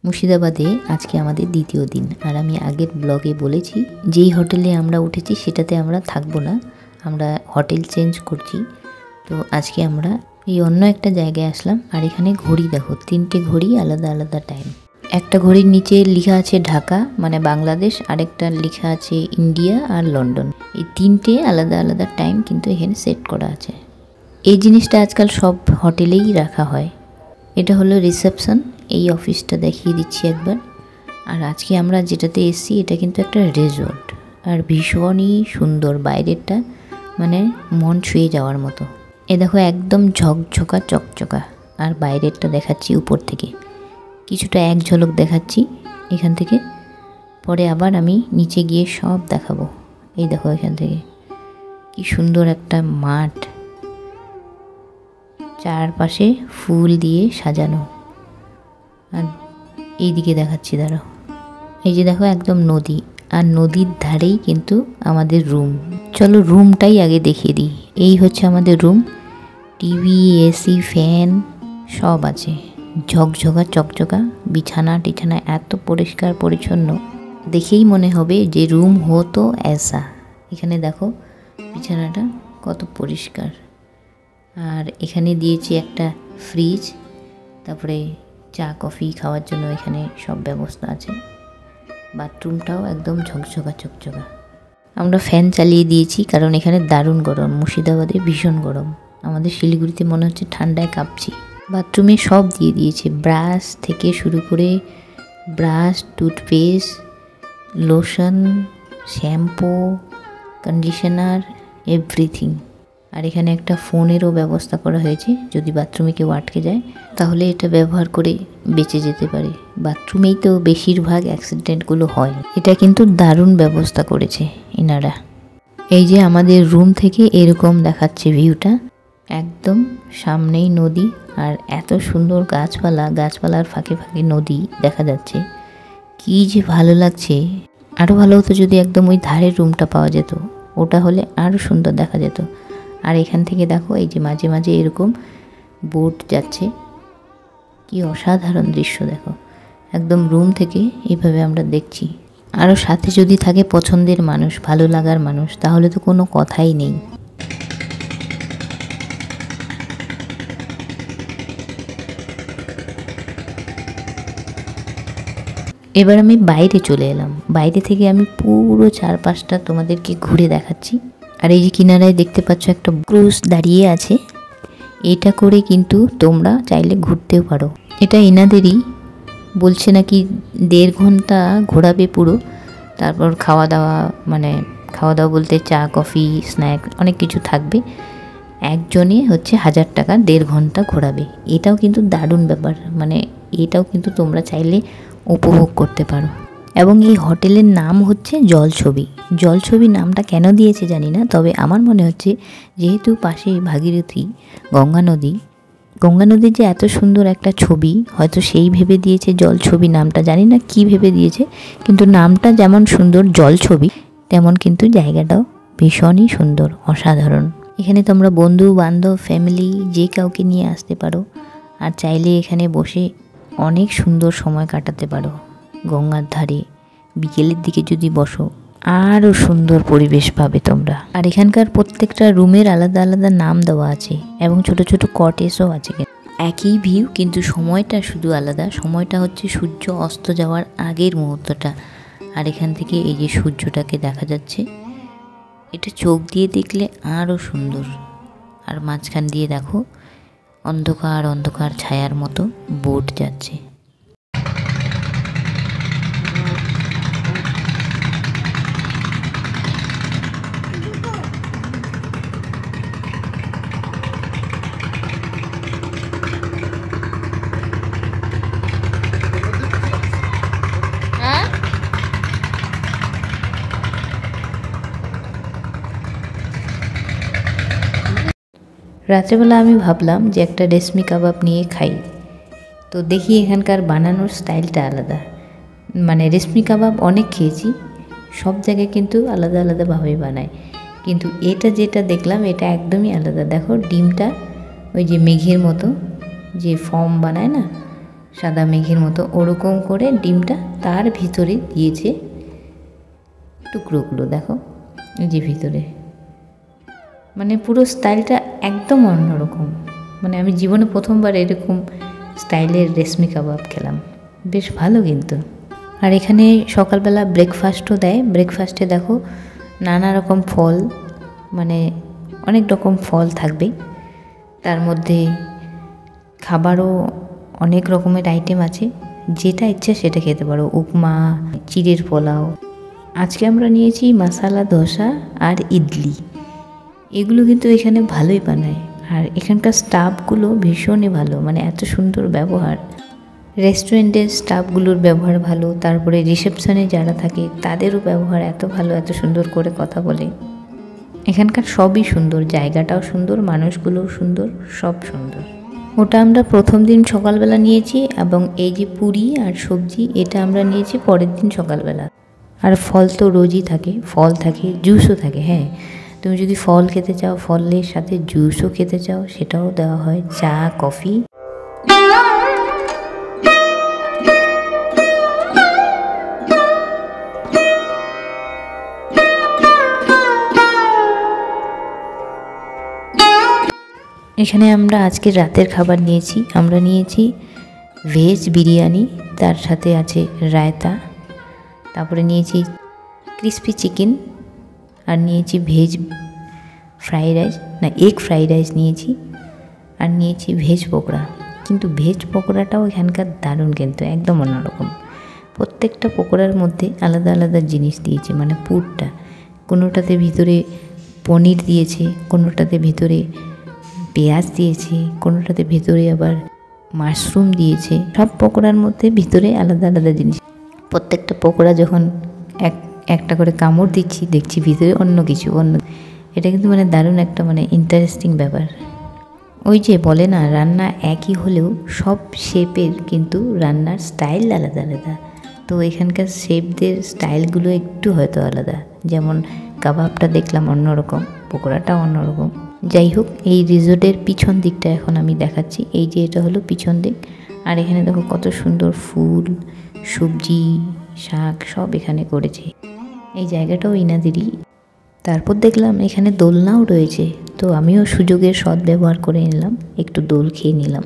মুর্শিদাবাদে আজকে আমাদের দ্বিতীয় দিন। আর আমি আগের ব্লগে বলেছি যেই হোটেলে আমরা উঠেছি সেটাতে আমরা থাকবো না, আমরা হোটেল চেঞ্জ করছি। তো আজকে আমরা এই অন্য একটা জায়গায় আসলাম। আর এখানে ঘড়ি দেখো, 3টে ঘড়ি আলাদা আলাদা টাইম। একটা ঘড়ির নিচে লেখা আছে ঢাকা মানে বাংলাদেশ, আরেকটা লেখা আছে ইন্ডিয়া আর লন্ডন। এই 3টে আলাদা আলাদা টাইম কিন্তু এখানে সেট করা আছে। এই জিনিসটা আজকাল সব হোটেলেই রাখা হয়। এটা হলো রিসেপশন। এই অফিসটা দেখিয়ে দিচ্ছি একবার। আর আজকে আমরা যেটাতে এসেছি এটা কিন্তু একটা রিসোর্ট, আর ভীষণই সুন্দর। বাইরেরটা মানে মন ছুঁয়ে যাওয়ার মতো। এ দেখো একদম ঝকঝকা চকচকা। আর বাইরেরটা দেখাচ্ছি উপর থেকে, কিছুটা এক ঝলক দেখাচ্ছি এখান থেকে, পরে আবার আমি নিচে গিয়ে সব দেখাবো। এই দেখো এখান থেকে কি সুন্দর একটা মাঠ, চারপাশে ফুল দিয়ে সাজানো। আর এইদিকে দেখাচ্ছি, দাঁড়াও। এই যে দেখো একদম নদী, আর নদীর ধারেই কিন্তু আমাদের রুম। চলো রুমটাই আগে দেখিয়ে দিই। এই হচ্ছে আমাদের রুম। টিভি, এসি, ফ্যান সব আছে, ঝকঝকা চকচকা। বিছানা টিছানা এত পরিষ্কার পরিচ্ছন্ন, দেখেই মনে হবে যে রুম হতো এসা। এখানে দেখো বিছানাটা কত পরিষ্কার। আর এখানে দিয়েছি একটা ফ্রিজ, তারপরে চা কফি খাওয়ার জন্য এখানে সব ব্যবস্থা আছে। বাথরুমটাও একদম ঝকঝকা চকচকা। আমরা ফ্যান চালিয়ে দিয়েছি কারণ এখানে দারুণ গরম। মুর্শিদাবাদে ভীষণ গরম, আমাদের শিলিগুড়িতে মনে হচ্ছে ঠান্ডায় কাঁপছি। বাথরুমে সব দিয়ে দিয়েছে, ব্রাশ থেকে শুরু করে brush, toothpaste, lotion, shampoo, conditioner, everything. আর এখানে একটা ফোনেরও ব্যবস্থা করা হয়েছে, যদি বাথরুমে কেউ আটকে যায় তাহলে এটা ব্যবহার করে বেঁচে যেতে পারে। বাথরুমেই তো বেশিরভাগ অ্যাক্সিডেন্টগুলো হয়। এটা কিন্তু দারুণ ব্যবস্থা করেছে এনারা। এই যে আমাদের রুম থেকে এরকম দেখাচ্ছে ভিউটা, একদম সামনেই নদী। আর এত সুন্দর গাছপালা, গাছপালার ফাঁকে ফাঁকে নদী দেখা যাচ্ছে, কি যে ভালো লাগছে। আরও ভালো হতো যদি একদম ওই ধারের রুমটা পাওয়া যেত, ওটা হলে আরও সুন্দর দেখা যেত। আর এখান থেকে দেখো এই যে মাঝে মাঝে এরকম বোট যাচ্ছে, কি অসাধারণ দৃশ্য দেখো। একদম রুম থেকে এইভাবে আমরা দেখছি। আরও সাথে যদি থাকে পছন্দের মানুষ, ভালো লাগার মানুষ, তাহলে তো কোনো কথাই নেই। এবার আমি বাইরে চলে এলাম। বাইরে থেকে আমি পুরো চারপাশটা তোমাদেরকে ঘুরে দেখাচ্ছি। আর এই যে কিনারায় দেখতে পাচ্ছ একটা ক্রুজ দাঁড়িয়ে আছে, এটা করে কিন্তু তোমরা চাইলে ঘুরতেও পারো। এটা এনাদেরই, বলছে নাকি 1.5 ঘন্টা ঘোরাবে পুরো। তারপর খাওয়া দাওয়া, মানে খাওয়া দাওয়া বলতে চা কফি স্ন্যাক অনেক কিছু থাকবে। একজনে হচ্ছে 1000 টাকা 1.5 ঘন্টা ঘোরাবে। এটাও কিন্তু দারুণ ব্যাপার, মানে এটাও কিন্তু তোমরা চাইলে উপভোগ করতে পারো। এবং এই হোটেলের নাম হচ্ছে জলছবি। জলছবি নামটা কেন দিয়েছে জানি না, তবে আমার মনে হচ্ছে যেহেতু পাশে ভাগীরথী গঙ্গা নদীর যে এত সুন্দর একটা ছবি, হয়তো সেই ভেবে দিয়েছে জলছবি নামটা। জানি না কি ভেবে দিয়েছে, কিন্তু নামটা যেমন সুন্দর জলছবি, তেমন কিন্তু জায়গাটাও ভীষণই সুন্দর, অসাধারণ। এখানে তোমরা বন্ধু বান্ধব ফ্যামিলি যে কাউকে নিয়ে আসতে পারো। আর চাইলে এখানে বসে অনেক সুন্দর সময় কাটাতে পারো গঙ্গার ধারে। বিকেলের দিকে যদি বসো আরও সুন্দর পরিবেশ পাবে তোমরা। আর এখানকার প্রত্যেকটা রুমের আলাদা আলাদা নাম দেওয়া আছে, এবং ছোট ছোট কটেজও আছে। একই ভিউ কিন্তু সময়টা শুধু আলাদা। সময়টা হচ্ছে সূর্য অস্ত যাওয়ার আগের মুহূর্তটা। আর এখান থেকে এই যে সূর্যটাকে দেখা যাচ্ছে, এটা চোখ দিয়ে দেখলে আরও সুন্দর। আর মাঝখান দিয়ে দেখো অন্ধকার অন্ধকার ছায়ার মতো বোট যাচ্ছে। রাত্রেবেলা আমি ভাবলাম যে একটা রেশমি কাবাব নিয়ে খাই। তো দেখি এখানকার বানানোর স্টাইলটা আলাদা। মানে রেশমি কাবাব অনেক খেয়েছি, সব জায়গায় কিন্তু আলাদা আলাদাভাবে বানায়, কিন্তু এটা যেটা দেখলাম এটা একদমই আলাদা। দেখো ডিমটা ওই যে মেঘের মতো যে ফর্ম বানায় না, সাদা মেঘের মতো, ওরকম করে ডিমটা তার ভিতরে দিয়েছে টুকরোগুলো। দেখো এই যে ভিতরে, মানে পুরো স্টাইলটা একদম অন্যরকম। মানে আমি জীবনে প্রথমবার এরকম স্টাইলের রেশমি কাবাব খেলাম, বেশ ভালো কিন্তু। আর এখানে সকালবেলা ব্রেকফাস্টও দেয়। ব্রেকফাস্টে দেখো নানা রকম ফল, মানে অনেক রকম ফল থাকবে, তার মধ্যে খাবারও অনেক রকমের আইটেম আছে, যেটা ইচ্ছা সেটা খেতে পারো। উপমা, চিড়ের পোলাও। আজকে আমরা নিয়েছি মশালা ধোসা আর ইডলি। এগুলো কিন্তু এখানে ভালোই বানায়, আর এখানকার স্টাফগুলো ভীষণই ভালো, মানে এত সুন্দর ব্যবহার। রেস্টুরেন্টের স্টাফগুলোর ব্যবহার ভালো, তারপরে রিসেপশনে যারা থাকে তাদেরও ব্যবহার এত ভালো, এত সুন্দর করে কথা বলে। এখানকার সবই সুন্দর, জায়গাটাও সুন্দর, মানুষগুলোও সুন্দর, সব সুন্দর। ওটা আমরা প্রথম দিন সকালবেলা নিয়েছি, এবং এই যে পুরি আর সবজি এটা আমরা নিয়েছি পরের দিন সকালবেলা। আর ফল তো রোজই থাকে, ফল থাকে, জুসও থাকে। হ্যাঁ, তুমি যদি ফল খেতে চাও, ফলের সাথে জুসও খেতে চাও, সেটাও দেওয়া হয়, চা, কফি। এখানে আমরা আজকে রাতের খাবার নিয়েছি। আমরা নিয়েছি ভেজ বিরিয়ানি, তার সাথে আছে রায়তা, তারপরে নিয়েছি ক্রিস্পি চিকেন, আর নিয়েছি ভেজ ফ্রাইড রাইস, না এগ ফ্রাইড রাইস নিয়েছি, আর নিয়েছি ভেজ পকোড়া। কিন্তু ভেজ পকোড়াটাও এখানকার দারুণ, কিন্তু একদম অন্যরকম। প্রত্যেকটা পকোড়ার মধ্যে আলাদা আলাদা জিনিস দিয়েছে, মানে পুরটা কোনোটাতে ভিতরে পনির দিয়েছে, কোনোটাতে ভিতরে পেঁয়াজ দিয়েছে, কোনোটাতে ভিতরে আবার মাশরুম দিয়েছে। সব পকোড়ার মধ্যে ভিতরে আলাদা আলাদা জিনিস। প্রত্যেকটা পকোড়া যখন একটা করে কামড় দিচ্ছি, দেখছি ভিতরে অন্য কিছু, এটা কিন্তু মানে দারুণ একটা মানে ইন্টারেস্টিং ব্যাপার। ওই যে বলে না, রান্না একই হলেও সব শেফের কিন্তু রান্নার স্টাইল আলাদা আলাদা। তো এখানকার শেফদের স্টাইলগুলো একটু হয়তো আলাদা, যেমন কাবাবটা দেখলাম অন্যরকম, পকোড়াটাও অন্যরকম। যাই হোক, এই রিসোর্টের পিছন দিকটা এখন আমি দেখাচ্ছি। এই যে এটা হলো পিছন দিক, আর এখানে দেখো কত সুন্দর ফুল, সবজি, শাক সব এখানে করেছে। এই জায়গাটাও ইনাদেরই। তারপর দেখলাম এখানে দোলনাও রয়েছে, তো আমিও সুযোগের সদ্ব্যবহার করে নিলাম, একটু দোল খেয়ে নিলাম।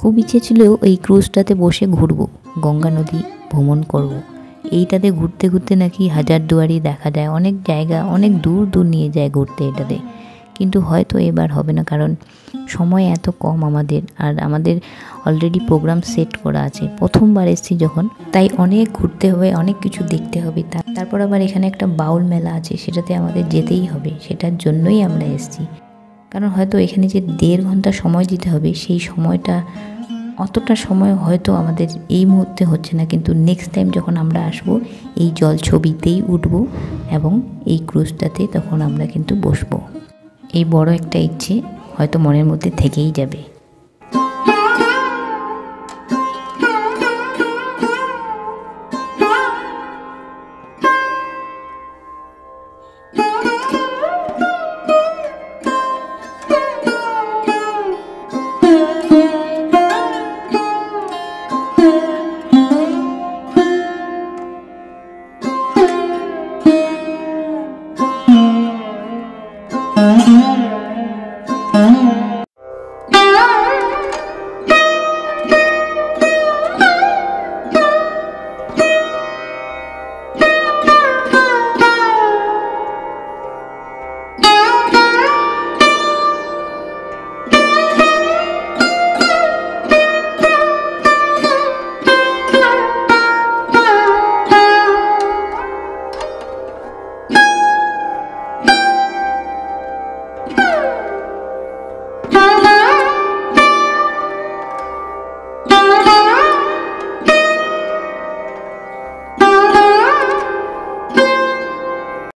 খুব ইচ্ছে ছিল এই ক্রুজটাতে বসে ঘুরবো, গঙ্গা নদী ভ্রমণ করব। এইটাতে ঘুরতে ঘুরতে নাকি হাজারদুয়ারি দেখা যায়, অনেক জায়গা, অনেক দূর দূর নিয়ে যায় ঘুরতে এটাতে। কিন্তু হয়তো এবার হবে না, কারণ সময় এত কম আমাদের, আর আমাদের অলরেডি প্রোগ্রাম সেট করা আছে। প্রথমবার এসেছি যখন, তাই অনেক ঘুরতে হবে, অনেক কিছু দেখতে হবে। তারপর আবার এখানে একটা বাউল মেলা আছে, সেটাতে আমাদের যেতেই হবে, সেটার জন্যই আমরা এসেছি। কারণ হয়তো এখানে যে 1.5 ঘন্টা সময় দিতে হবে, সেই সময়টা, অতটা সময় হয়তো আমাদের এই মুহূর্তে হচ্ছে না, কিন্তু নেক্সট টাইম যখন আমরা আসব, এই জল ছবিতেই উঠব এবং এই ক্রুজটাতে তখন আমরা কিন্তু বসবো। এই বড় একটা ইচ্ছে হয়তো মনের মধ্যে থেকেই যাবে।